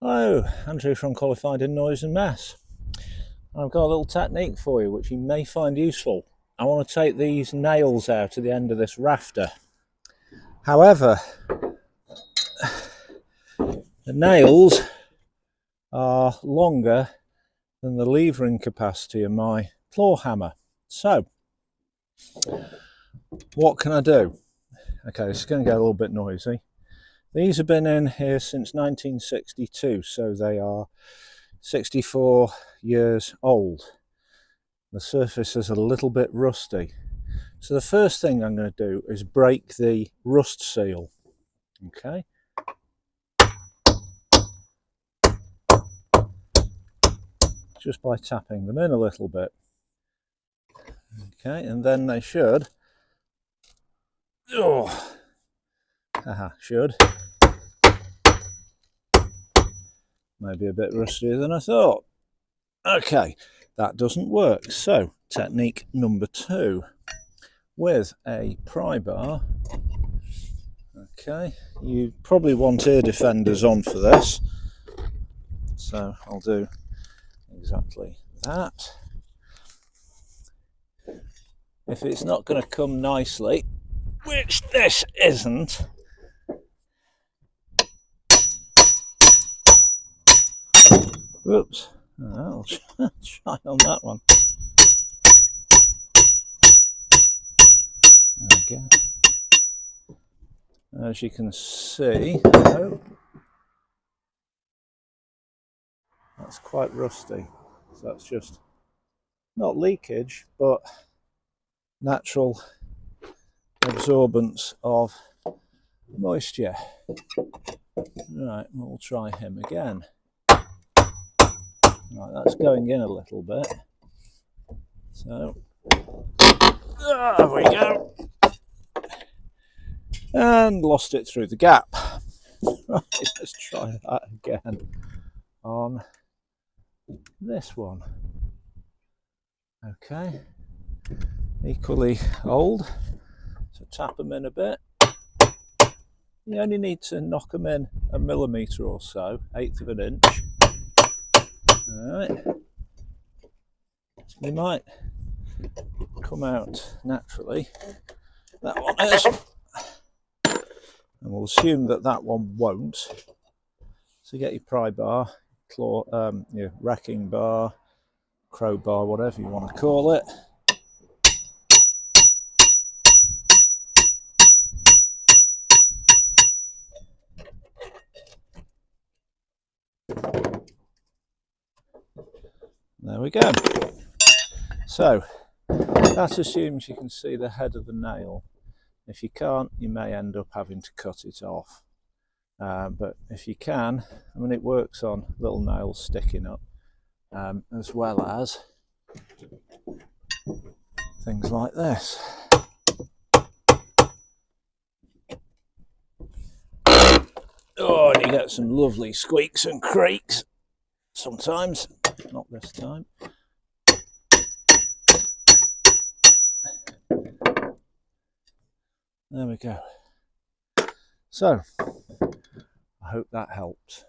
Hello, Andrew from Qualified in Noise and Mess. I've got a little technique for you which you may find useful. I want to take these nails out at the end of this rafter. However, the nails are longer than the levering capacity of my claw hammer. So, what can I do? Okay, this is going to get a little bit noisy. These have been in here since 1962, so they are 64 years old. The surface is a little bit rusty. So the first thing I'm going to do is break the rust seal. Okay. Just by tapping them in a little bit. Okay, and then they should. Should. Maybe a bit rustier than I thought. Okay, that doesn't work. So, technique number 2. With a pry bar. Okay, you probably want ear defenders on for this. So, I'll do exactly that. If it's not going to come nicely, which this isn't, whoops, I'll try on that one. There we go. As you can see, that's quite rusty. So that's just not leakage, but natural absorbance of moisture. Right, we'll try him again. Right, that's going in a little bit. So, there we go. And lost it through the gap. Right, let's try that again on this one. Okay, equally old. So tap them in a bit. You only need to knock them in a millimetre or so, 1/8 of an inch. Alright. They might come out naturally. That one is. And we'll assume that that one won't. So get your pry bar, your racking bar, crowbar, whatever you want to call it. There we go. So that assumes you can see the head of the nail. If you can't, you may end up having to cut it off. But if you can, I mean, it works on little nails sticking up, as well as things like this. Oh, and you get some lovely squeaks and creaks sometimes. Not this time. There we go. So, I hope that helped.